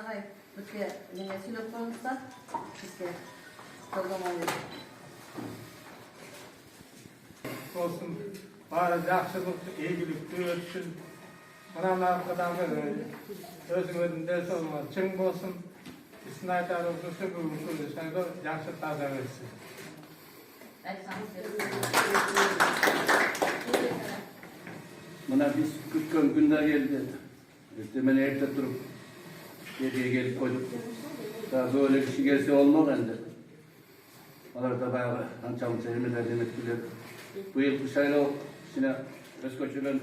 Bana bizga nima söylep qo'ymasa, bizga to'g'ri olsun, bari yaxşılık, iyilik, ötsün. Buranın arkadan özünde olmaz, çın olsun. İsnaytar olursa bu usulü sen de yaxşı taze versin. Buna biz kütkön günler geldi. Demen evde durup geriye gelip koyduk. Daha böyle bir şey gelse olmaz bende. Onlar da bayağı hançamı sevimler demek bilir. Bu yıl Ata.şайлоо işine öz koçulan